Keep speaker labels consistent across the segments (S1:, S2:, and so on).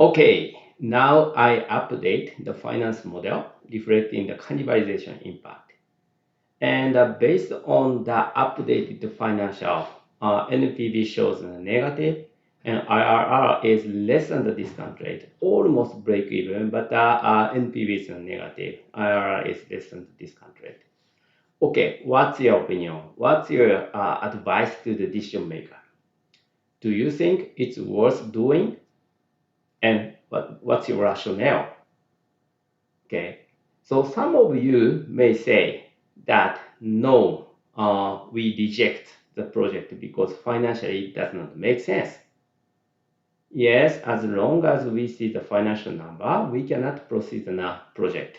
S1: Okay, now I update the finance model reflecting the cannibalization impact. And based on the updated financial, NPV shows a negative and IRR is less than the discount rate, almost break even, but NPV is negative, IRR is less than the discount rate. Okay, what's your opinion? What's your advice to the decision maker? Do you think it's worth doing? And what's your rationale? Okay, so some of you may say that no, we reject the project because financially it does not make sense. Yes, as long as we see the financial number, we cannot proceed in a project.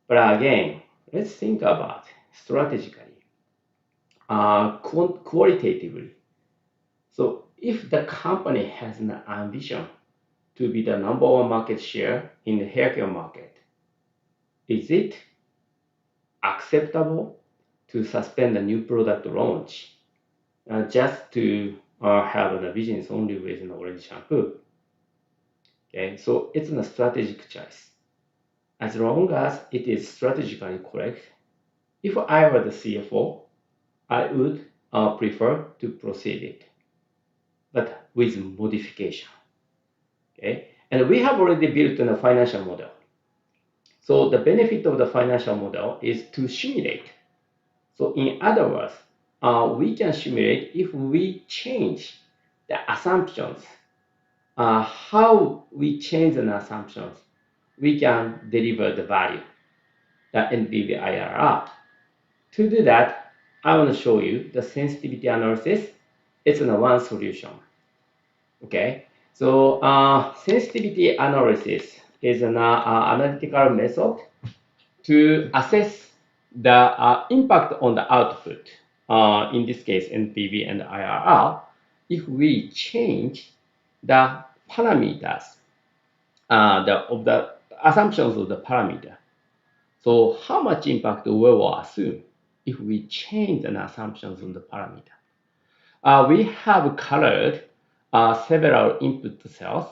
S1: But again, let's think about strategically, qualitatively. So if the company has an ambition to be the number one market share in the haircare market, is it acceptable to suspend a new product launch just to have a business only with an orange shampoo? Okay, so it's a strategic choice. As long as it is strategically correct, if I were the CFO, I would prefer to proceed it, but with modification. Okay, and we have already built a financial model. So the benefit of the financial model is to simulate. So in other words, we can simulate if we change the assumptions, how we change the assumptions, we can deliver the value, the NPV IRR. To do that, I want to show you the sensitivity analysis. It's one solution. Okay, so sensitivity analysis is an analytical method to assess the impact on the output, in this case NPV and IRR, if we change the parameters, of the assumptions of the parameter. So how much impact we will assume if we change the assumptions on the parameter. We have colored several input cells,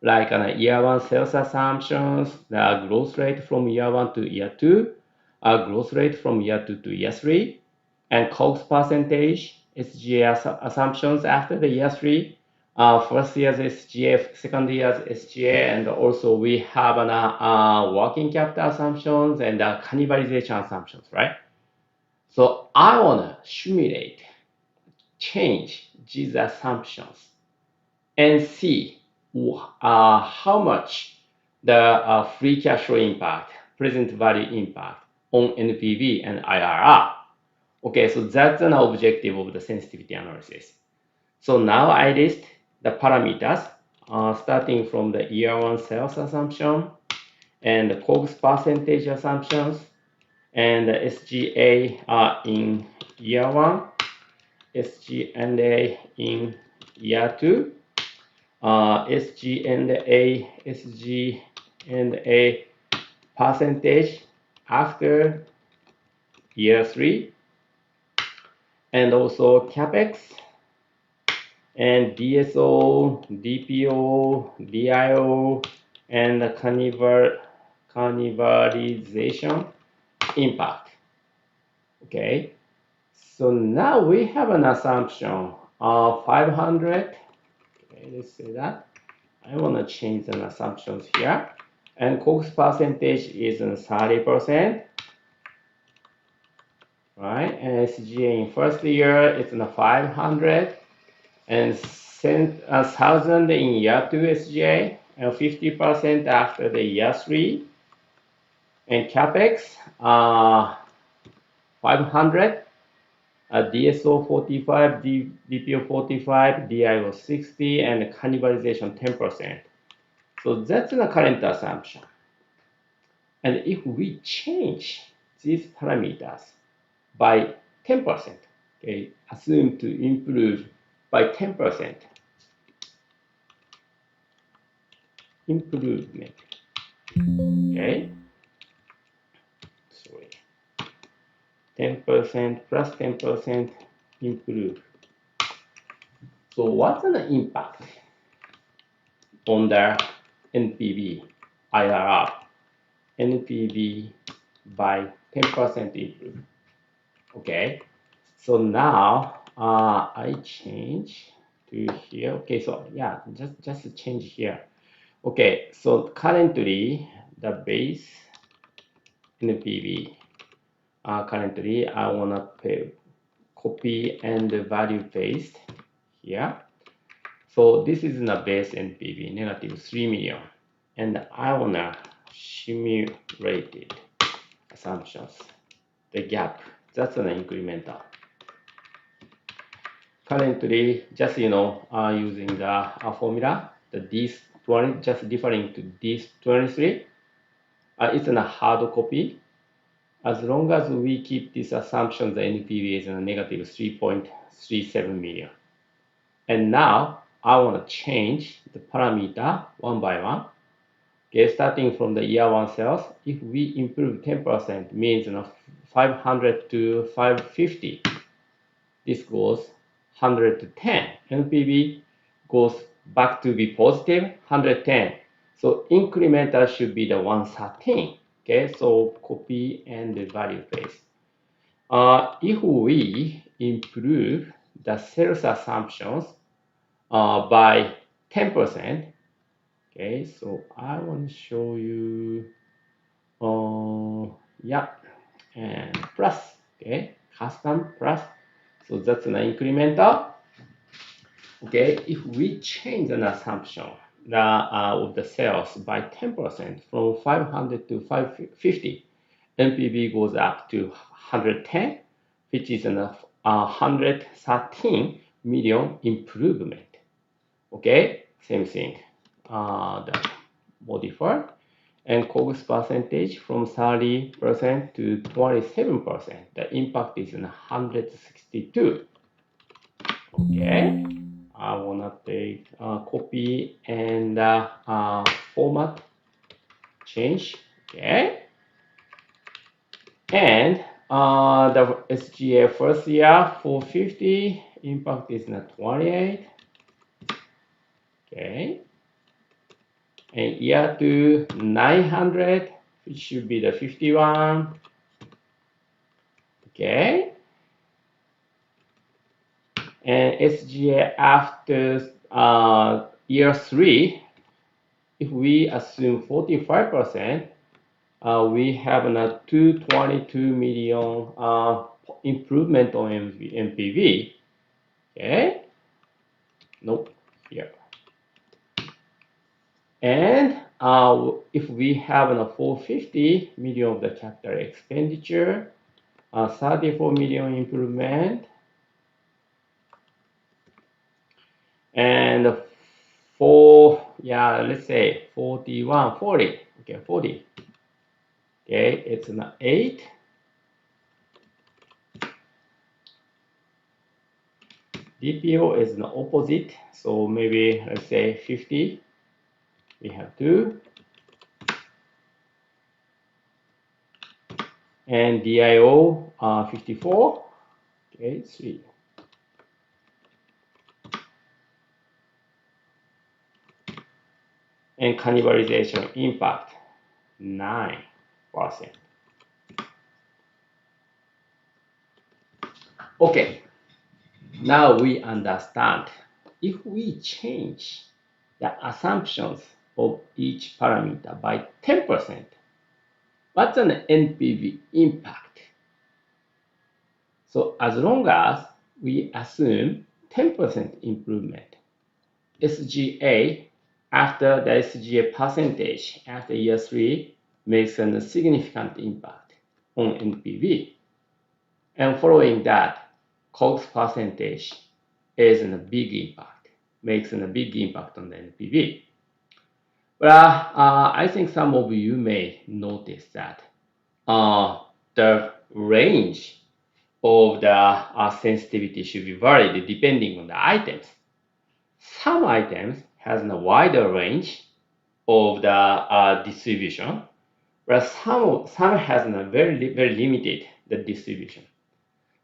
S1: like year one sales assumptions, the growth rate from year one to year two, growth rate from year two to year three, and COGS percentage, SGA assumptions after the year three, first year's SGA, second year's SGA, and also we have working capital assumptions and cannibalization assumptions, right? So I want to simulate, change these assumptions, and see how much the free cash flow impact, present value impact on NPV and IRR. Okay, so that's an objective of the sensitivity analysis. So now I list the parameters starting from the year one sales assumption and the COGS percentage assumptions and the SGA in year one, SG&A in year two, SG&A percentage after year three, and also CapEx and DSO, DPO, DIO, and cannibalization impact. Okay, so now we have an assumption of 500. Okay, let's say that. I want to change the assumptions here. And COGS percentage is 30%. Right? And SGA in first year, it's 500. And 1,000 in year two SGA. And 50% after the year three. And CapEx, 500. DSO 45, DPO 45, DIO 60, and cannibalization 10%. So that's the current assumption. And if we change these parameters by 10%, okay, assume to improve by 10%, improvement, okay, sorry, 10% plus 10% improve. So what's the impact? on the NPV, IRR, NPV by 10% improve. Okay, so now I change to here. Okay, so yeah, just change here. Okay, so currently the base NPV. Currently I wanna copy and value paste here. So this is the base NPV, negative 3 million. And I wanna simulated assumptions. The gap, that's an incremental. Currently, just using the formula, the D20, just differing to D23, it's a hard copy. As long as we keep this assumption, the NPV is a negative 3.37 million. And now I want to change the parameter one by one. Okay, starting from the year one sales, if we improve 10%, means 500 to 550. This goes 100 to 10. NPV goes back to be positive, 110. So incremental should be the 113. Okay, so copy and the value paste. If we improve the sales assumptions by 10%, okay, so I want to show you, yeah, and plus, okay, custom plus. So that's an incremental. Okay, if we change an assumption of the sales by 10% from 500 to 550, NPV goes up to 110, which is a 113 million improvement. Okay, same thing. The modifier and COGS percentage from 30% to 27%. The impact is 162. Okay, I wanna take copy and format change. Okay, and the SGA first year 450, impact is 28. Okay, and year two 900, which should be the 51. Okay, and SGA after year three, if we assume 45%, we have a 222 million improvement on NPV. Okay, nope, here. And if we have a 450 million of the capital expenditure, 34 million improvement, and let's say 41, 40, okay, 40. Okay, it's an 8. DPO is the opposite, so maybe let's say 50. We have 2. And DIO 54. Okay, 3. And cannibalization impact 9%. Okay, now we understand if we change the assumptions of each parameter by 10%, what's an NPV impact? So as long as we assume 10% improvement, SGA after the SGA percentage after year 3 makes a significant impact on NPV. And following that, COGS percentage is a big impact, makes a big impact on the NPV. But I think some of you may notice that the range of the sensitivity should be varied depending on the items. Some items has a wider range of the distribution, but some has a very limited the distribution.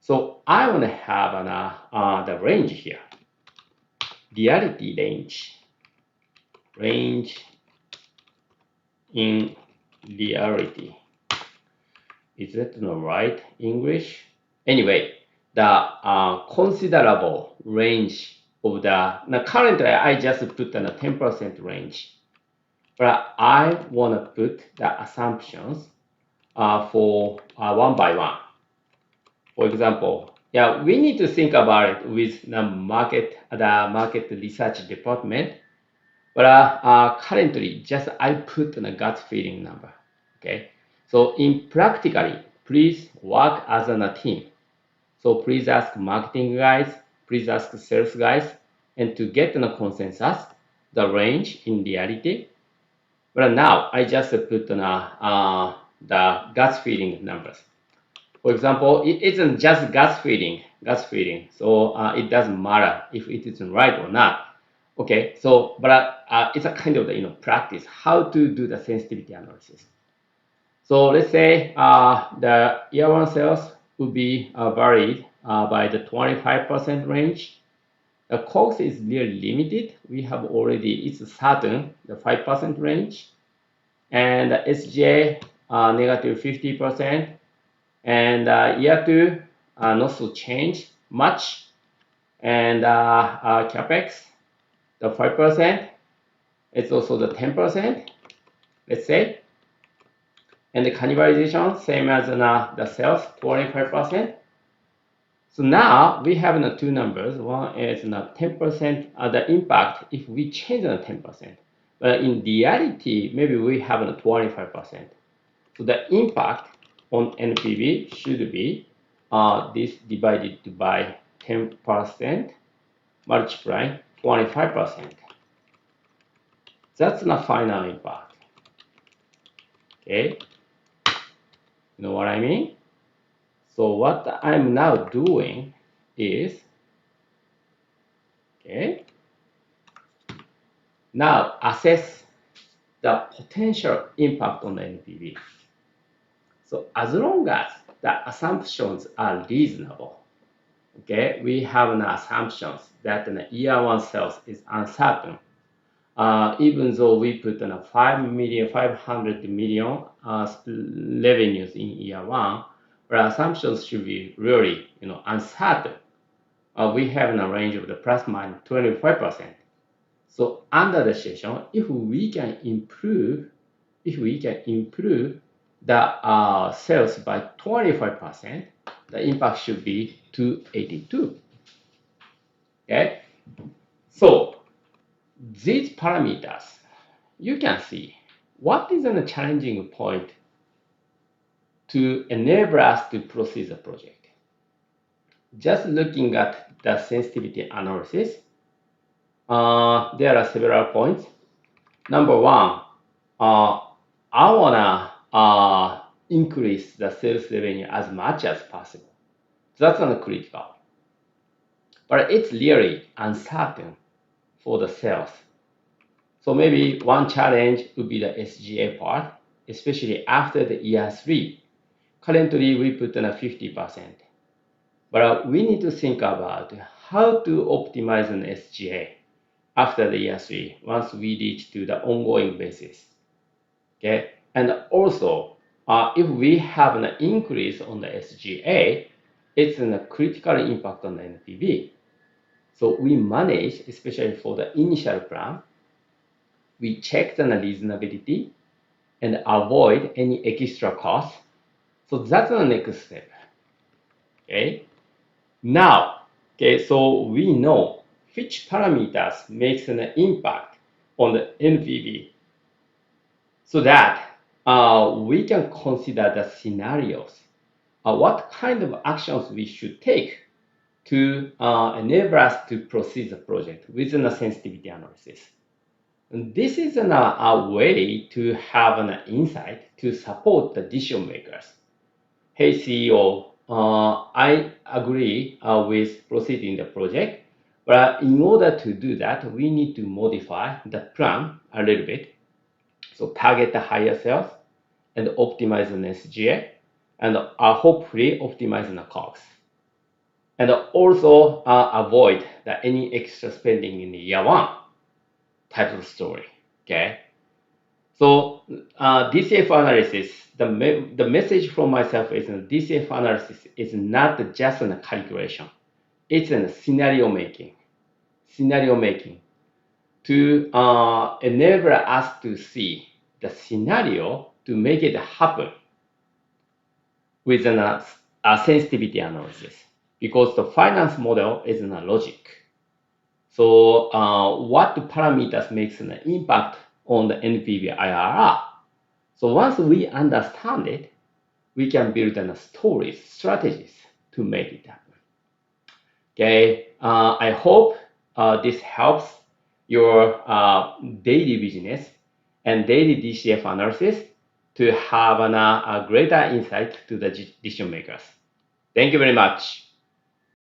S1: So I want to have the range here, reality range. range in reality. Is that the right English? Anyway, the considerable range of the, now currently I just put in a 10% range, but I want to put the assumptions for one by one. For example, yeah, we need to think about it with the market research department. But currently, just I put a gut feeling number. Okay, so in practically, please work as a team. So please ask marketing guys, please ask sales guys, and to get a consensus, the range in reality. But now I just put the gut feeling numbers. For example, it isn't just gut feeling, So it doesn't matter if it is right or not. Okay, so but it's a kind of practice how to do the sensitivity analysis. So let's say the year one sales would be varied by the 25% range. The COGS is really limited. We have already, it's certain, the 5% range. And the SGA negative 50%. And year two not so change much. And CapEx, the 5%. It's also the 10%, let's say. And the cannibalization, same as the sales, 25%. So now we have two numbers. One is 10%, the impact if we change the 10%. But in reality, maybe we have 25%. So the impact on NPV should be this divided by 10% multiplying 25%. That's the final impact. Okay, you know what I mean? So what I'm now doing is, okay, now assess the potential impact on the NPV. So as long as the assumptions are reasonable, okay, we have an assumptions that the year one sales is uncertain. Even though we put in a 500 million revenues in year one, but assumptions should be really uncertain. We have in a range of the plus minus 25%. So under the session, if we can improve the sales by 25%, the impact should be 282. Okay, so these parameters, you can see what is a challenging point to enable us to proceed the project. Just looking at the sensitivity analysis, there are several points. Number one, I wanna increase the sales revenue as much as possible. That's not critical, but it's really uncertain for the sales. So maybe one challenge would be the SGA part, especially after the year three. Currently, we put in a 50%, but we need to think about how to optimize an SGA after the year three, once we reach to the ongoing basis. Okay, and also if we have an increase on the SGA, it's a critical impact on the NPV. So we manage, especially for the initial plan, we check the reasonability and avoid any extra costs. So that's the next step. Okay, now, okay, so we know which parameters makes an impact on the NPV, so that we can consider the scenarios, what kind of actions we should take to enable us to proceed the project within a sensitivity analysis. And this is a way to have an insight to support the decision makers. Hey CEO, I agree with proceeding the project, but in order to do that, we need to modify the plan a little bit. So target the higher sales and optimize an SGA, and hopefully optimize the COGS. And also avoid any extra spending in the year one type of story. Okay. So DCF analysis, the message from myself is DCF analysis is not just a calculation. It's a scenario making to enable us to see the scenario to make it happen with a sensitivity analysis, because the finance model is a logic. So what parameters makes an impact on the NPV IRR? So once we understand it, we can build stories, strategies to make it happen. Okay, I hope this helps your daily business and daily DCF analysis to have a greater insight to the decision makers. Thank you very much.